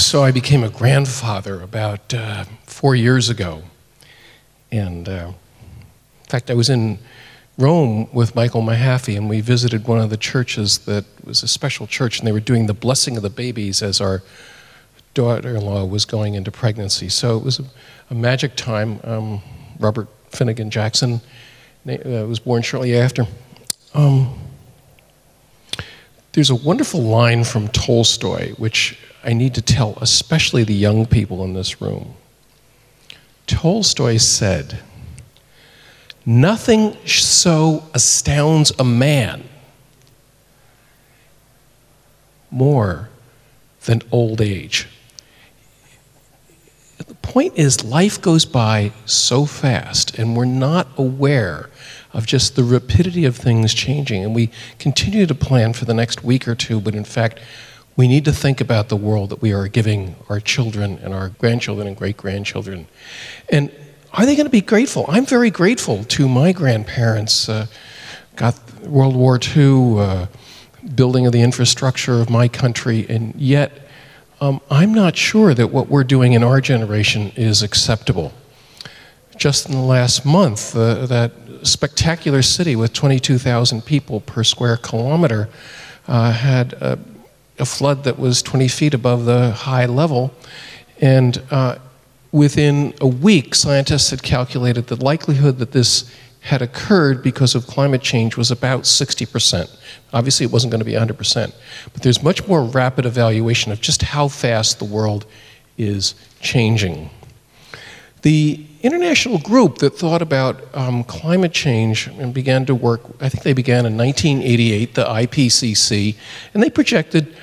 So I became a grandfather about 4 years ago. And in fact, I was in Rome with Michael Mahaffey, and we visited one of the churches that was a special church, and they were doing the blessing of the babies as our daughter-in-law was going into pregnancy. So it was a magic time. Robert Finnegan Jackson was born shortly after. There's a wonderful line from Tolstoy, which I need to tell, especially the young people in this room. Tolstoy said, "Nothing so astounds a man more than old age." The point is, life goes by so fast, and we're not aware of just the rapidity of things changing. And we continue to plan for the next week or two, but in fact, we need to think about the world that we are giving our children and our grandchildren and great-grandchildren. And are they going to be grateful? I'm very grateful to my grandparents. Got World War II, building of the infrastructure of my country, and yet I'm not sure that what we're doing in our generation is acceptable. Just in the last month, that spectacular city with 22,000 people per square kilometer had a flood that was 20 feet above the high level, and within a week, scientists had calculated the likelihood that this had occurred because of climate change was about 60%. Obviously, it wasn't going to be 100%, but there's much more rapid evaluation of just how fast the world is changing. The international group that thought about climate change and began to work, I think they began in 1988, the IPCC, and they projected,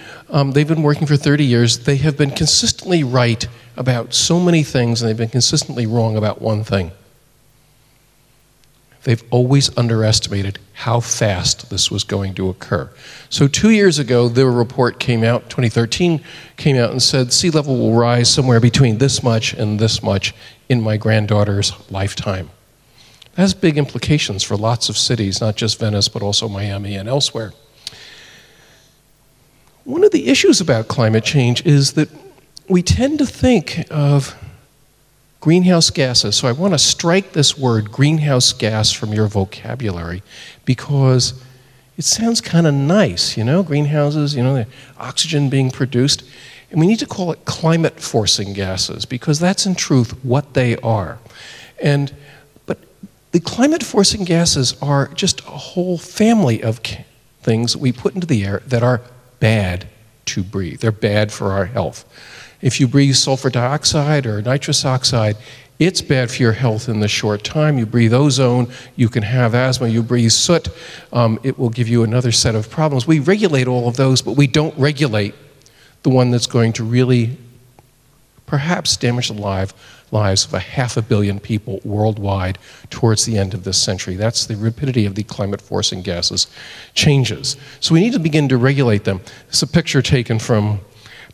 they've been working for 30 years, they have been consistently right about so many things, and they've been consistently wrong about one thing. They've always underestimated how fast this was going to occur. So 2 years ago, their report came out, 2013, came out and said sea level will rise somewhere between this much and this much in my granddaughter's lifetime. That has big implications for lots of cities, not just Venice, but also Miami and elsewhere. One of the issues about climate change is that we tend to think of greenhouse gases. So I want to strike this word greenhouse gas from your vocabulary because it sounds kind of nice, you know, greenhouses, you know, the oxygen being produced. And we need to call it climate forcing gases because that's in truth what they are. But the climate forcing gases are just a whole family of things that we put into the air that are bad to breathe. They're bad for our health. If you breathe sulfur dioxide or nitrous oxide, it's bad for your health in the short time. You breathe ozone, you can have asthma. You breathe soot, it will give you another set of problems. We regulate all of those, but we don't regulate the one that's going to really perhaps damage the lives of 500 million people worldwide towards the end of this century. That's the rapidity of the climate forcing gases changes. So we need to begin to regulate them. This is a picture taken from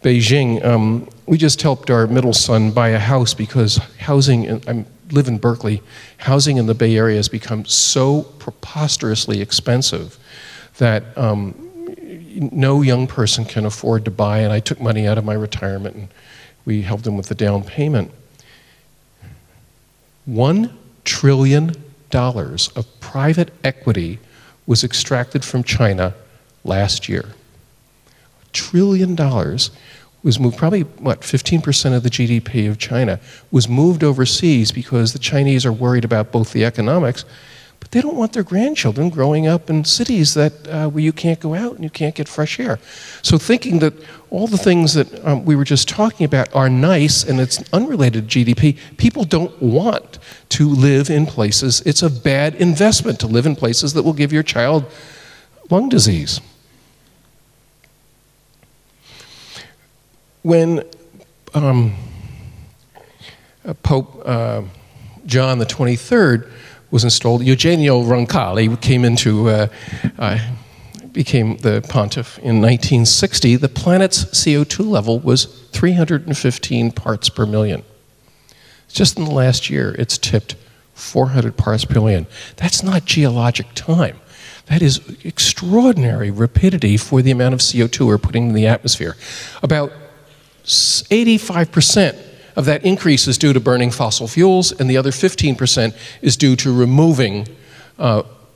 Beijing. We just helped our middle son buy a house because housing, I live in Berkeley, housing in the Bay Area has become so preposterously expensive that no young person can afford to buy, and I took money out of my retirement and we helped them with the down payment. $1 trillion of private equity was extracted from China last year. $1 trillion was moved, probably, 15% of the GDP of China was moved overseas because the Chinese are worried about both the economics, but they don't want their grandchildren growing up in cities that where you can't go out and you can't get fresh air. So thinking that all the things that we were just talking about are nice and it's unrelated to GDP, people don't want to live in places. It's a bad investment to live in places that will give your child lung disease. When Pope John the 23rd was installed, Eugenio Roncalli came into, became the pontiff in 1960. The planet's CO2 level was 315 parts per million. Just in the last year, it's tipped 400 parts per million. That's not geologic time. That is extraordinary rapidity for the amount of CO2 we're putting in the atmosphere. About 85% of that increase is due to burning fossil fuels, and the other 15% is due to removing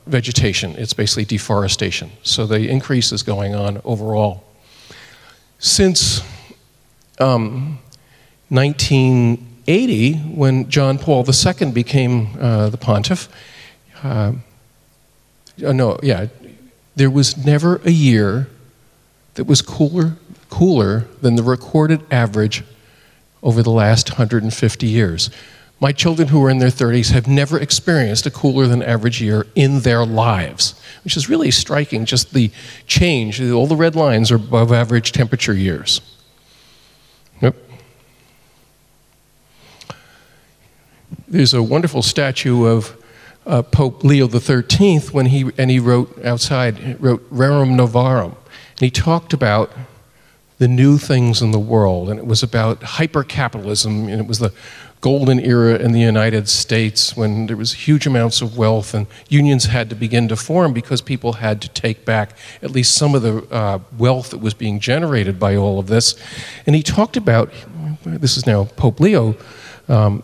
vegetation. It's basically deforestation. So the increase is going on overall. Since 1980, when John Paul II became the pontiff, there was never a year that was cooler than the recorded average over the last 150 years. My children who are in their 30s have never experienced a cooler than average year in their lives, which is really striking, just the change. All the red lines are above average temperature years. Yep. There's a wonderful statue of Pope Leo XIII when he wrote outside, Rerum Novarum, and he talked about the new things in the world, and it was about hyper-capitalism, and it was the golden era in the United States when there was huge amounts of wealth and unions had to begin to form because people had to take back at least some of the wealth that was being generated by all of this. And he talked about, this is now Pope Leo,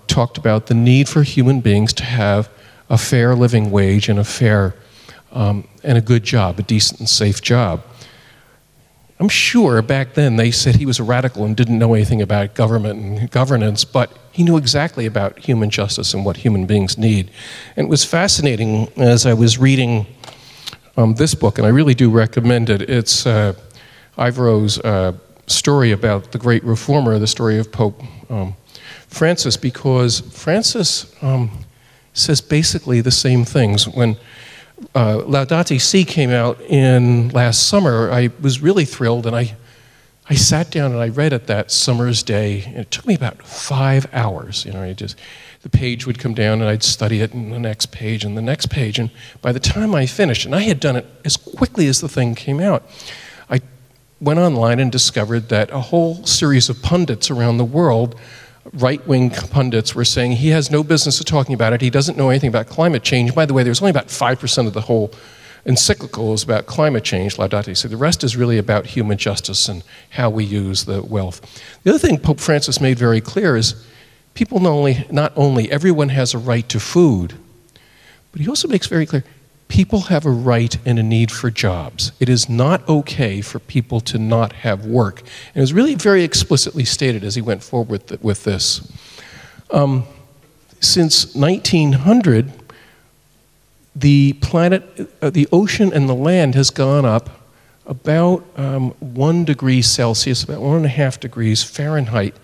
talked about the need for human beings to have a fair living wage and a fair and a good job, a decent and safe job. I'm sure back then they said he was a radical and didn't know anything about government and governance, but he knew exactly about human justice and what human beings need. And it was fascinating as I was reading this book, and I really do recommend it. It's Ivero's story about the great reformer, the story of Pope Francis, because Francis says basically the same things. When Laudate Si came out in last summer, I was really thrilled, and I sat down and I read it that summer's day, and it took me about 5 hours. You know, the page would come down and I'd study it, and the next page and the next page, and by the time I finished, and I had done it as quickly as the thing came out, I went online and discovered that a whole series of pundits around the world, right-wing pundits, were saying he has no business of talking about it, he doesn't know anything about climate change. By the way, there's only about 5% of the whole encyclical is about climate change, Laudate Si. The rest is really about human justice and how we use the wealth. The other thing Pope Francis made very clear is people not only everyone has a right to food, but he also makes very clear people have a right and a need for jobs. It is not okay for people to not have work. And it was really very explicitly stated as he went forward with this. Since 1900, the planet, the ocean and the land has gone up about 1 degree Celsius, about 1.5 degrees Fahrenheit,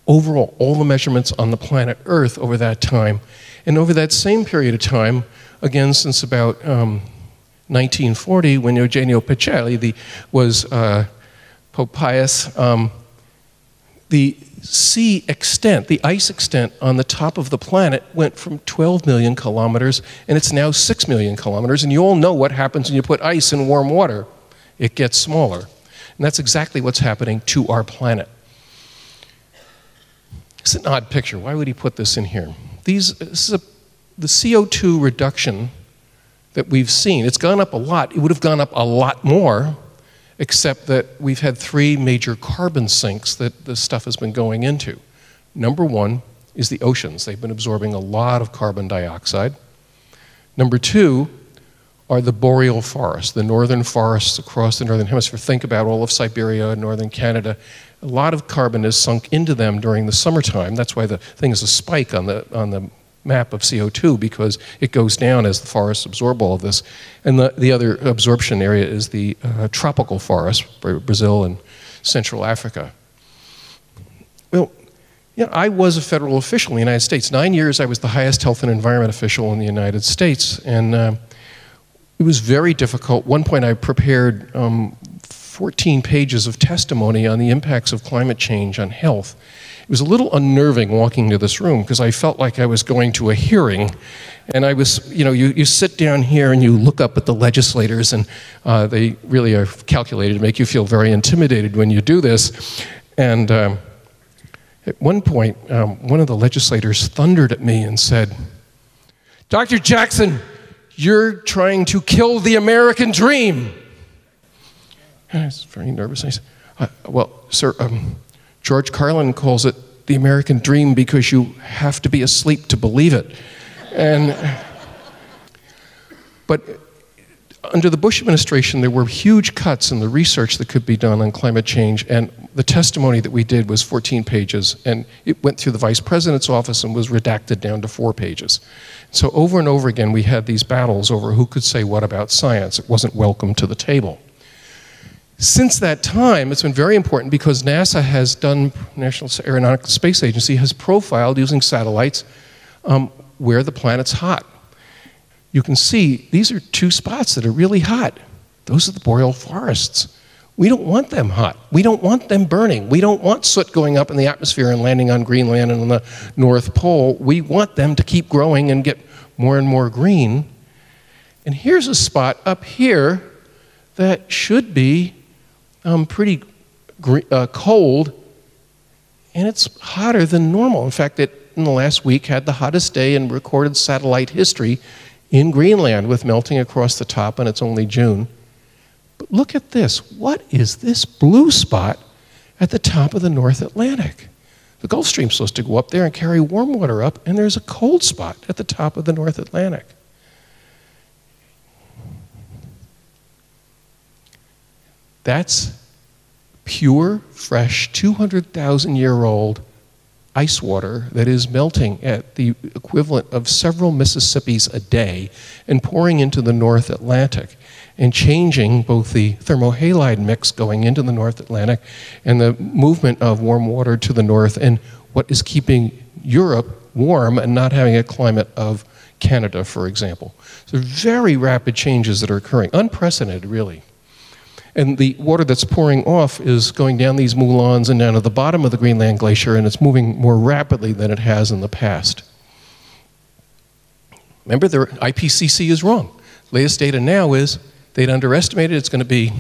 overall, all the measurements on the planet Earth over that time. And over that same period of time, again, since about 1940, when Eugenio Pacelli was Pope Pius, the sea extent, the ice extent on the top of the planet went from 12 million kilometers, and it's now 6 million kilometers. And you all know what happens when you put ice in warm water. It gets smaller. And that's exactly what's happening to our planet. It's an odd picture. Why would he put this in here? The CO2 reduction that we've seen, it's gone up a lot. It would have gone up a lot more, except that we've had 3 major carbon sinks that this stuff has been going into. Number 1 is the oceans. They've been absorbing a lot of carbon dioxide. Number 2 are the boreal forests, the northern forests across the northern hemisphere. Think about all of Siberia and northern Canada. A lot of carbon is sunk into them during the summertime. That's why the thing is a spike on the map of CO2, because it goes down as the forests absorb all of this. And the other absorption area is the tropical forests, Brazil and Central Africa. Well, you know, I was a federal official in the United States. 9 years I was the highest health and environment official in the United States, and it was very difficult. At one point I prepared 14 pages of testimony on the impacts of climate change on health. It was a little unnerving walking into this room because I felt like I was going to a hearing, and I was, you know, you sit down here and you look up at the legislators, and they really are calculated to make you feel very intimidated when you do this. And at one point, one of the legislators thundered at me and said, "Dr. Jackson, you're trying to kill the American dream." And I was very nervous. I said, "Well, sir, George Carlin calls it the American dream because you have to be asleep to believe it. But under the Bush administration, there were huge cuts in the research that could be done on climate change, and the testimony that we did was 14 pages, and it went through the vice president's office and was redacted down to 4 pages. So over and over again, we had these battles over who could say what about science. It wasn't welcome to the table. Since that time, it's been very important because NASA has done, National Aeronautical Space Agency has profiled using satellites where the planet's hot. You can see these are 2 spots that are really hot. Those are the boreal forests. We don't want them hot. We don't want them burning. We don't want soot going up in the atmosphere and landing on Greenland and on the North Pole. We want them to keep growing and get more and more green. And here's a spot up here that should be pretty cold, and it's hotter than normal. In fact, it, in the last week, had the hottest day in recorded satellite history in Greenland with melting across the top, and it's only June. But look at this. What is this blue spot at the top of the North Atlantic? The Gulf Stream's supposed to go up there and carry warm water up, and there's a cold spot at the top of the North Atlantic. That's pure, fresh, 200,000-year-old ice water that is melting at the equivalent of several Mississippis a day and pouring into the North Atlantic and changing both the thermohalide mix going into the North Atlantic and the movement of warm water to the north, and what is keeping Europe warm and not having a climate of Canada, for example. So very rapid changes that are occurring, unprecedented, really. And the water that's pouring off is going down these moulins and down to the bottom of the Greenland Glacier, and it's moving more rapidly than it has in the past. Remember, the IPCC is wrong. Latest data now is they'd underestimated it's going to be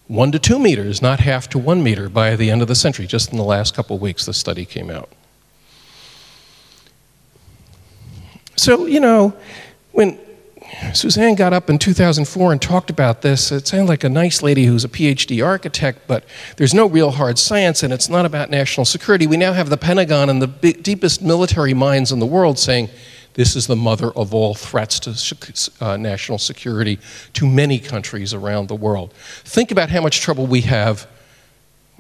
1 to 2 meters, not half to 1 meter by the end of the century. Just in the last couple of weeks, the study came out. So, you know, when Suzanne got up in 2004 and talked about this, it sounded like a nice lady who's a PhD architect, but there's no real hard science, and it's not about national security. We now have the Pentagon and the deepest military minds in the world saying this is the mother of all threats to national security to many countries around the world. Think about how much trouble we have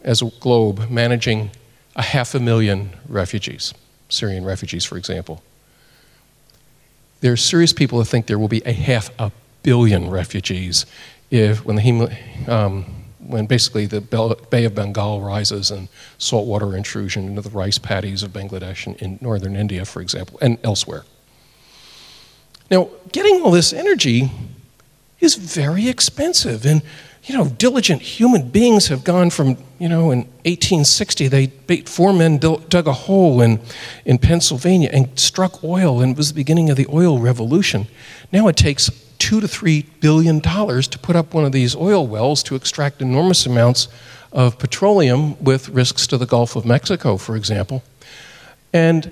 as a globe managing 500,000 refugees, Syrian refugees, for example. There are serious people who think there will be 500 million refugees when basically the Bay of Bengal rises and saltwater intrusion into the rice paddies of Bangladesh and in northern India, for example, and elsewhere. Now, getting all this energy is very expensive, and diligent human beings have gone from, in 1860, 4 men dug a hole in Pennsylvania and struck oil, and it was the beginning of the oil revolution. Now it takes $2 to $3 billion to put up one of these oil wells to extract enormous amounts of petroleum with risks to the Gulf of Mexico, for example. And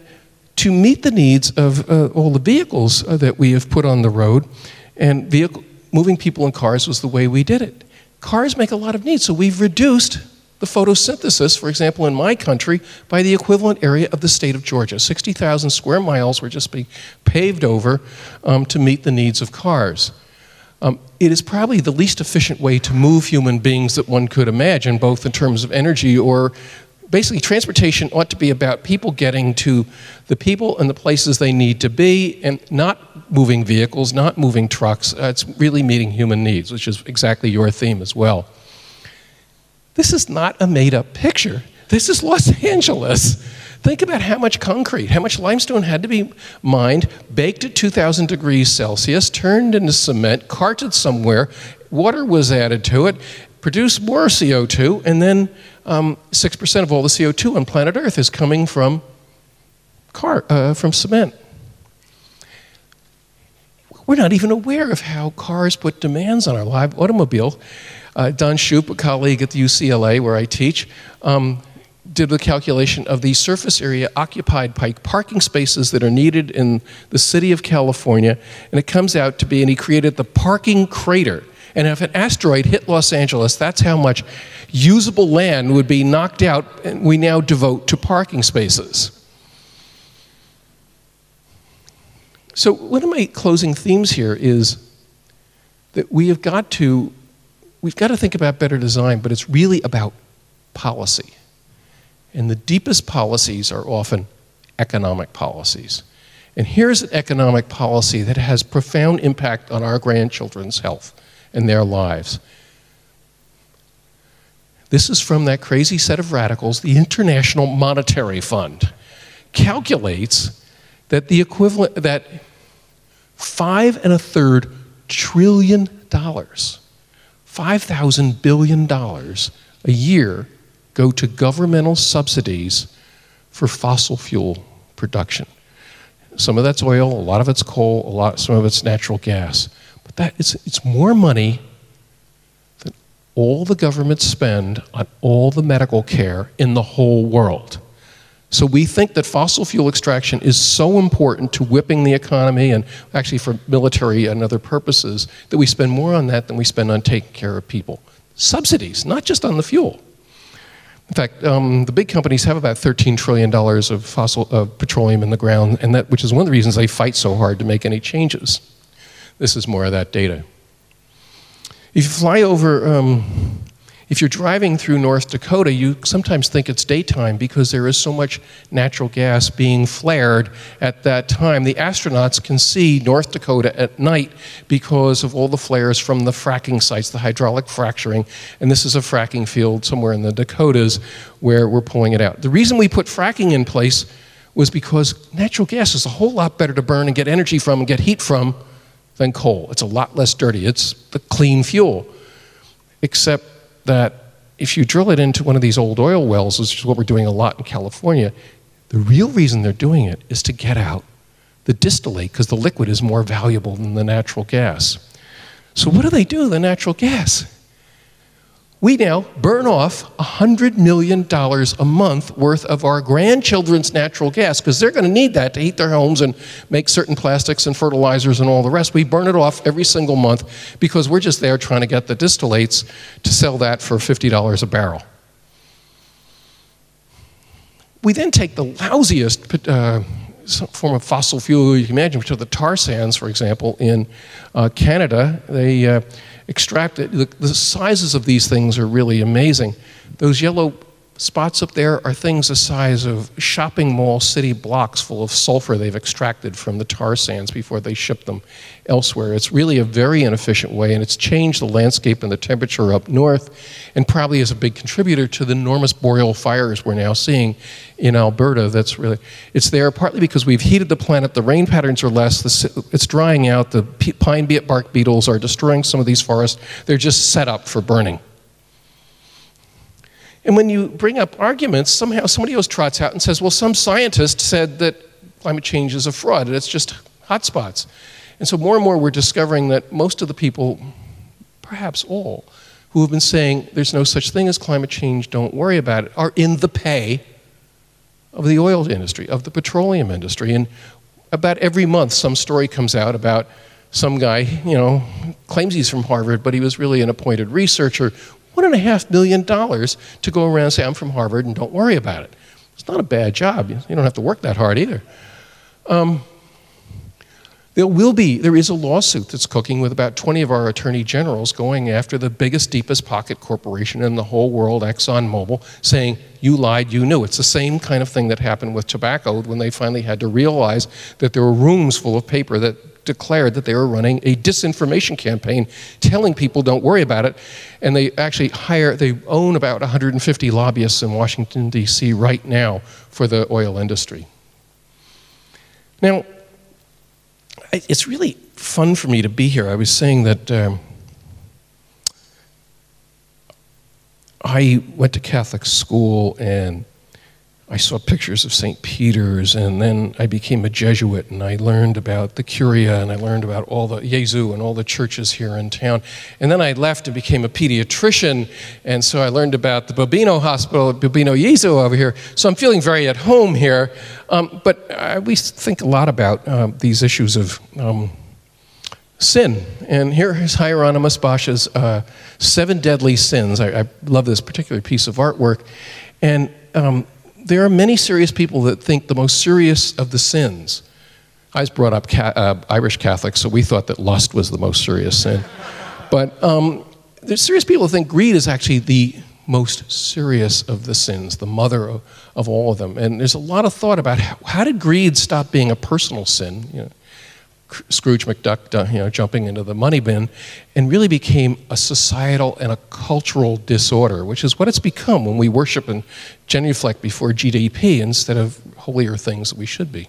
to meet the needs of all the vehicles that we have put on the road, and moving people in cars was the way we did it. Cars make a lot of needs, so we've reduced the photosynthesis, for example, in my country, by the equivalent area of the state of Georgia. 60,000 square miles were just being paved over to meet the needs of cars. It is probably the least efficient way to move human beings that one could imagine, both in terms of energy or basically transportation ought to be about people getting to the people and the places they need to be, and not moving vehicles, not moving trucks. It's really meeting human needs, which is exactly your theme as well. This is not a made-up picture. This is Los Angeles. Think about how much concrete, how much limestone had to be mined, baked at 2,000 degrees Celsius, turned into cement, carted somewhere, water was added to it, produced more CO2, and then 6% of all the CO2 on planet Earth is coming from cement. We're not even aware of how cars put demands on our live automobile. Don Shoup, a colleague at the UCLA where I teach, did the calculation of the surface area occupied by parking spaces that are needed in the city of California, and it comes out to be, and he created the parking crater. And if an asteroid hit Los Angeles, that's how much usable land would be knocked out and we now devote to parking spaces. So one of my closing themes here is that we've got to think about better design, but it's really about policy. And the deepest policies are often economic policies. And here's an economic policy that has profound impact on our grandchildren's health and their lives. This is from that crazy set of radicals. The International Monetary Fund calculates that the equivalent, that $5.33 trillion, $5,000 billion a year go to governmental subsidies for fossil fuel production. Some of that's oil, a lot of it's coal, some of it's natural gas. But it's more money than all the governments spend on all the medical care in the whole world. So we think that fossil fuel extraction is so important to whipping the economy and actually for military and other purposes that we spend more on that than we spend on taking care of people. Subsidies, not just on the fuel. In fact, the big companies have about $13 trillion of petroleum in the ground, and which is one of the reasons they fight so hard to make any changes. This is more of that data. If you fly over, if you're driving through North Dakota, you sometimes think it's daytime because there is so much natural gas being flared at that time. The astronauts can see North Dakota at night because of all the flares from the fracking sites, the hydraulic fracturing. And this is a fracking field somewhere in the Dakotas where we're pulling it out. The reason we put fracking in place was because natural gas is a whole lot better to burn and get energy from and get heat from than coal. It's a lot less dirty. It's the clean fuel. Except that if you drill it into one of these old oil wells, which is what we're doing a lot in California, the real reason they're doing it is to get out the distillate, because the liquid is more valuable than the natural gas. So what do they do with the natural gas? We now burn off $100 million a month worth of our grandchildren's natural gas, because they're going to need that to heat their homes and make certain plastics and fertilizers and all the rest. We burn it off every single month because we're just there trying to get the distillates to sell that for $50 a barrel. We then take the lousiest form of fossil fuel you can imagine, which are the tar sands, for example, in Canada. They extract it. The sizes of these things are really amazing. Those yellow spots up there are things the size of shopping mall city blocks full of sulfur they've extracted from the tar sands before they ship them elsewhere. It's really a very inefficient way, and it's changed the landscape and the temperature up north, and probably is a big contributor to the enormous boreal fires we're now seeing in Alberta. It's there partly because we've heated the planet, the rain patterns are less, it's drying out, the pine bark beetles are destroying some of these forests. They're just set up for burning. And when you bring up arguments, somehow somebody else trots out and says, well, some scientist said that climate change is a fraud, and it's just hotspots. And so more and more we're discovering that most of the people, perhaps all, who have been saying there's no such thing as climate change, don't worry about it, are in the pay of the oil industry, of the petroleum industry. And about every month some story comes out about some guy, claims he's from Harvard, but he was really an appointed researcher, $1.5 million to go around and say, I'm from Harvard and don't worry about it. It's not a bad job. You don't have to work that hard either. There is a lawsuit that's cooking with about 20 of our attorney generals going after the biggest, deepest pocket corporation in the whole world, ExxonMobil, saying, you lied, you knew. It's the same kind of thing that happened with tobacco when they finally had to realize that there were rooms full of paper that declared that they were running a disinformation campaign telling people don't worry about it. And they actually they own about 150 lobbyists in Washington, D.C. right now for the oil industry. Now, it's really fun for me to be here. I was saying that I went to Catholic school and I saw pictures of St. Peter's, and then I became a Jesuit, and I learned about the Curia, and I learned about all the Jesu and all the churches here in town. And then I left and became a pediatrician, and so I learned about the Bobino Hospital, Bobino Jesu over here. So I'm feeling very at home here. But we think a lot about these issues of Sin. And here is Hieronymus Bosch's 7 Deadly Sins. I love this particular piece of artwork. And there are many serious people that think the most serious of the sins. I was brought up Irish Catholic, so we thought that lust was the most serious sin. But there's serious people who think greed is actually the most serious of the sins, the mother of all of them. And there's a lot of thought about how did greed stop being a personal sin? You know, Scrooge McDuck, jumping into the money bin, and really became a societal and a cultural disorder, which is what it's become when we worship and genuflect before GDP instead of holier things that we should be.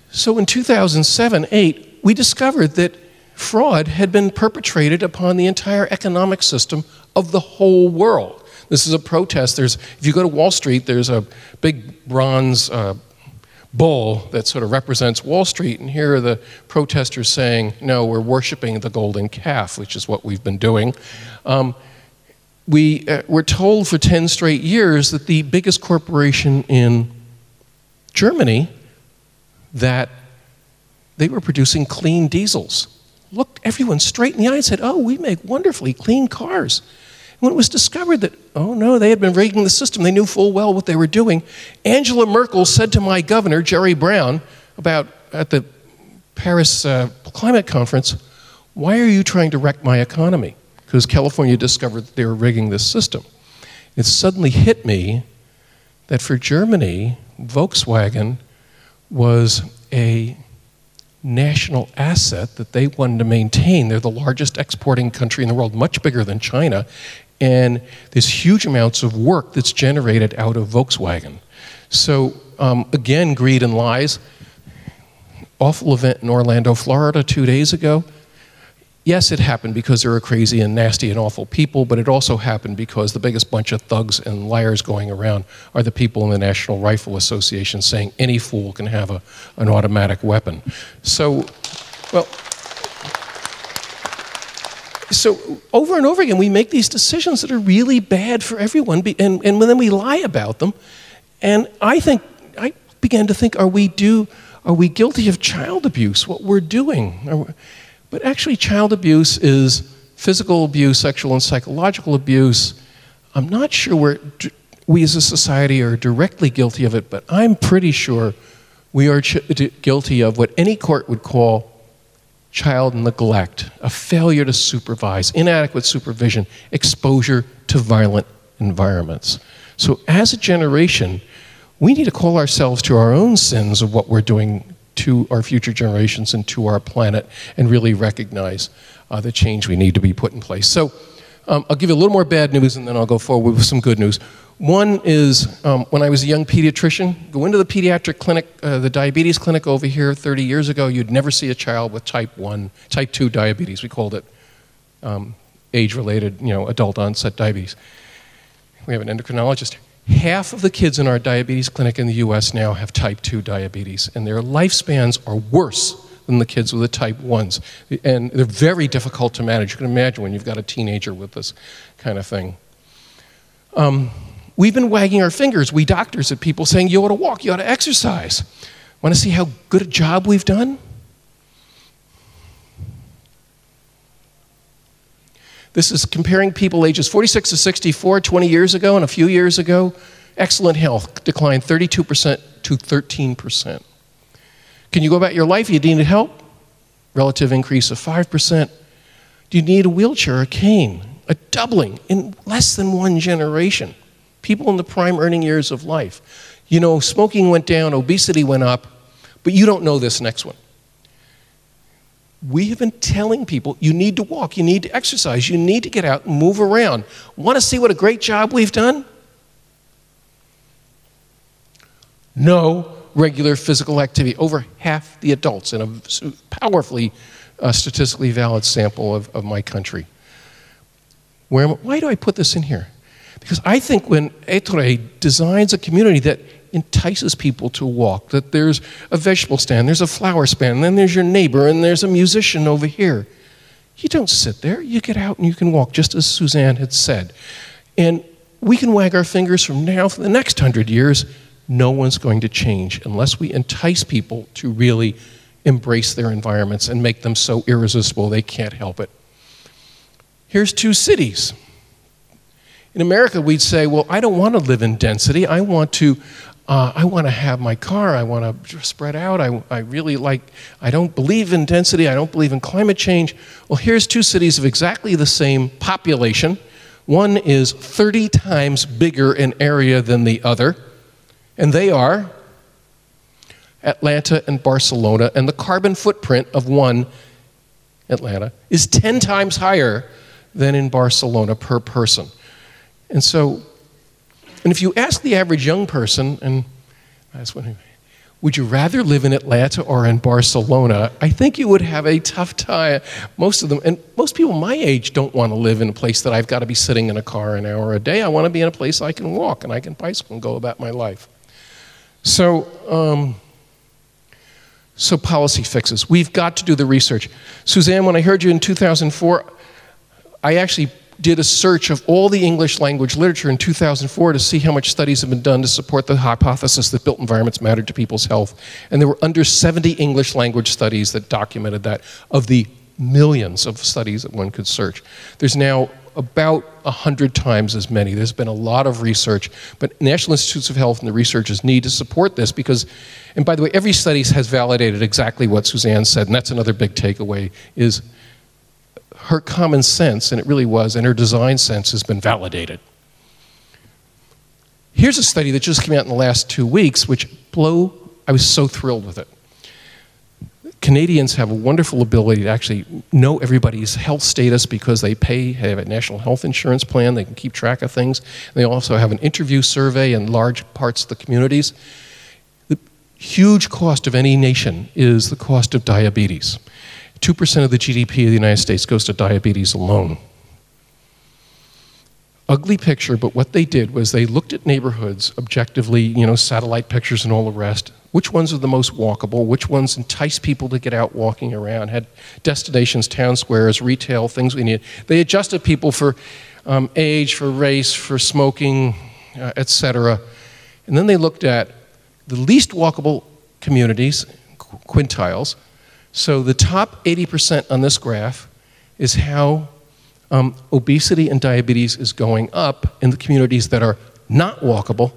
So in 2007-8, we discovered that fraud had been perpetrated upon the entire economic system of the whole world. This is a protest. If you go to Wall Street, there's a big bronze bull that sort of represents Wall Street, and here are the protesters saying, no, we're worshiping the golden calf, which is what we've been doing. We were told for 10 straight years that the biggest corporation in Germany, that they were producing clean diesels. Looked everyone straight in the eye and said, oh, we make wonderfully clean cars. When it was discovered that, oh no, they had been rigging the system, they knew full well what they were doing, Angela Merkel said to my governor, Jerry Brown, at the Paris climate conference, why are you trying to wreck my economy? Because California discovered that they were rigging this system. It suddenly hit me that for Germany, Volkswagen was a national asset that they wanted to maintain. They're the largest exporting country in the world, much bigger than China, and there's huge amounts of work that's generated out of Volkswagen. So again, greed and lies. Awful event in Orlando, Florida 2 days ago. Yes, it happened because there were crazy and nasty and awful people, but it also happened because the biggest bunch of thugs and liars going around are the people in the National Rifle Association saying any fool can have an automatic weapon. So over and over again, we make these decisions that are really bad for everyone, and then we lie about them. And I began to think, are we guilty of child abuse, what we're doing? But actually, child abuse is physical abuse, sexual and psychological abuse. I'm not sure we as a society are directly guilty of it, but I'm pretty sure we are guilty of what any court would call child neglect, a failure to supervise, inadequate supervision, exposure to violent environments. So as a generation, we need to call ourselves to our own sins of what we're doing to our future generations and to our planet, and really recognize the change we need to be put in place. So I'll give you a little more bad news and then I'll go forward with some good news. One is when I was a young pediatrician, go into the pediatric clinic, the diabetes clinic over here 30 years ago, you'd never see a child with type 2 diabetes. We called it age-related, adult onset diabetes. We have an endocrinologist. Half of the kids in our diabetes clinic in the US now have type 2 diabetes, and their lifespans are worse than the kids with the type 1s. And they're very difficult to manage. You can imagine when you've got a teenager with this kind of thing. We've been wagging our fingers, we doctors, at people saying, you ought to walk, you ought to exercise. Want to see how good a job we've done? This is comparing people ages 46 to 64 20 years ago and a few years ago. Excellent health declined 32% to 13%. Can you go about your life? You need help? Relative increase of 5%. Do you need a wheelchair or a cane? A doubling in less than one generation. People in the prime earning years of life. Smoking went down, obesity went up, but you don't know this next one. We have been telling people, you need to walk, you need to exercise, you need to get out and move around. Want to see what a great job we've done? No regular physical activity. Over half the adults in a powerfully statistically valid sample of my country. Why do I put this in here? Because I think when Etre designs a community that entices people to walk, that there's a vegetable stand, there's a flower stand, and then there's your neighbor, and there's a musician over here. You don't sit there. You get out and you can walk, just as Suzanne had said. And we can wag our fingers from now for the next 100 years. No one's going to change unless we entice people to really embrace their environments and make them so irresistible they can't help it. Here's two cities. In America, we'd say, well, I don't want to live in density. I want to have my car. I want to spread out. I don't believe in density. I don't believe in climate change. Well, here's two cities of exactly the same population. One is 30 times bigger in area than the other, and they are Atlanta and Barcelona, and the carbon footprint of one, Atlanta, is 10 times higher than in Barcelona per person. And so, and if you ask the average young person, and I was wondering, would you rather live in Atlanta or in Barcelona? I think you would have a tough time. Most of them, and most people my age don't want to live in a place that I've got to be sitting in a car an hour a day. I want to be in a place I can walk and I can bicycle and go about my life. So, so policy fixes. We've got to do the research. Suzanne, when I heard you in 2004, I actually did a search of all the English language literature in 2004 to see how much studies have been done to support the hypothesis that built environments mattered to people's health. And there were under 70 English language studies that documented that, of the millions of studies that one could search. There's now about 100 times as many. There's been a lot of research, but National Institutes of Health and the researchers need to support this because, and by the way, every study has validated exactly what Suzanne said, and that's another big takeaway, is her common sense, and it really was, and her design sense has been validated. Here's a study that just came out in the last 2 weeks, which I was so thrilled with it. Canadians have a wonderful ability to actually know everybody's health status because they have a national health insurance plan, they can keep track of things. They also have an interview survey in large parts of the communities. The huge cost of any nation is the cost of diabetes. 2% of the GDP of the United States goes to diabetes alone. Ugly picture, but what they did was they looked at neighborhoods objectively, satellite pictures and all the rest. Which ones are the most walkable? Which ones entice people to get out walking around? Had destinations, town squares, retail, things we need. They adjusted people for age, for race, for smoking, etc. And then they looked at the least walkable communities, quintiles. So the top 80% on this graph is how obesity and diabetes is going up in the communities that are not walkable.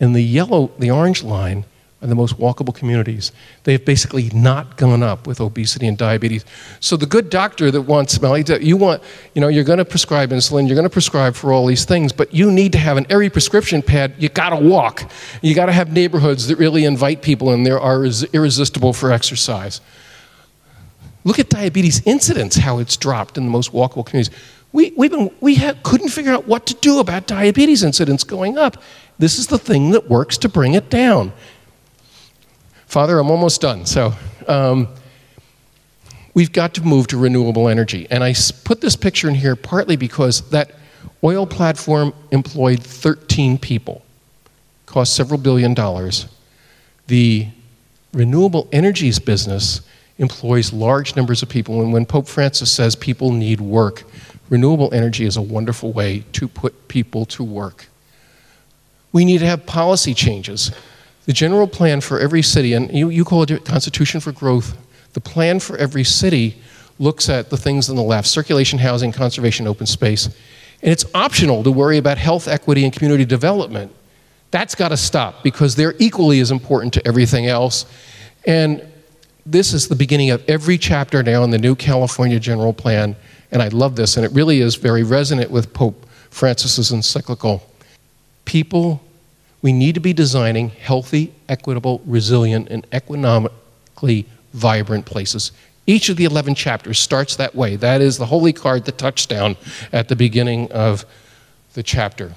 And the orange line are the most walkable communities. They have basically not gone up with obesity and diabetes. So the good doctor that wants, you're going to prescribe insulin, you're going to prescribe for all these things, but you need to have in every prescription pad, you got to walk. You got to have neighborhoods that really invite people and they are irresistible for exercise. Look at diabetes incidence, how it's dropped in the most walkable communities. We couldn't figure out what to do about diabetes incidence going up. This is the thing that works to bring it down. Father, I'm almost done. So we've got to move to renewable energy. And I put this picture in here partly because that oil platform employed 13 people, cost several $billion. The renewable energies business employs large numbers of people, and when Pope Francis says people need work, renewable energy is a wonderful way to put people to work. We need to have policy changes. The general plan for every city, and you call it Constitution for Growth, the plan for every city looks at the things on the left: circulation, housing, conservation, open space. And it's optional to worry about health, equity, and community development. That's got to stop because they're equally as important to everything else. And this is the beginning of every chapter now in the new California General Plan, and I love this, and it really is very resonant with Pope Francis's encyclical. People, we need to be designing healthy, equitable, resilient, and economically vibrant places. Each of the 11 chapters starts that way. That is the holy card, the touchdown at the beginning of the chapter.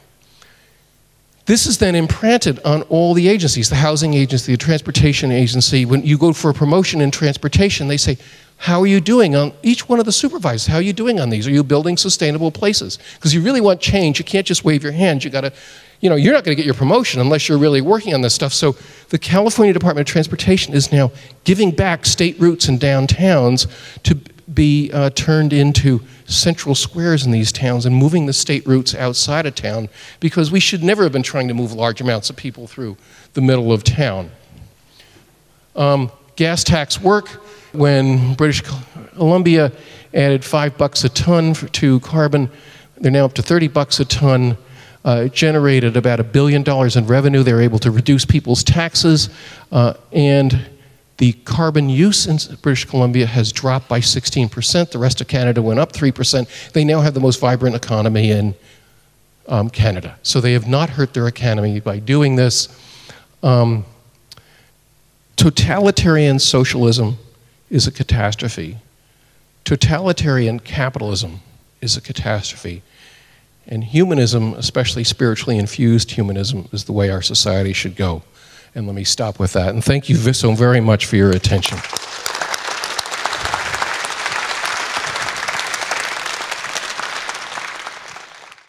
This is then implanted on all the agencies, the housing agency, the transportation agency. When you go for a promotion in transportation, they say, how are you doing on each one of the supervisors? How are you doing on these? Are you building sustainable places? Because you really want change. You can't just wave your hand. You got to, you're not going to get your promotion unless you're really working on this stuff. So the California Department of Transportation is now giving back state routes and downtowns to be turned into central squares in these towns and moving the state routes outside of town, because we should never have been trying to move large amounts of people through the middle of town. gas tax work? When British Columbia added $5 a ton to carbon, they're now up to $30 a ton. It generated about $1 billion in revenue. They were able to reduce people's taxes, and the carbon use in British Columbia has dropped by 16%. The rest of Canada went up 3%. They now have the most vibrant economy in Canada. So they have not hurt their economy by doing this. Totalitarian socialism is a catastrophe. Totalitarian capitalism is a catastrophe. And humanism, especially spiritually infused humanism, is the way our society should go. And let me stop with that. And thank you so very much for your attention.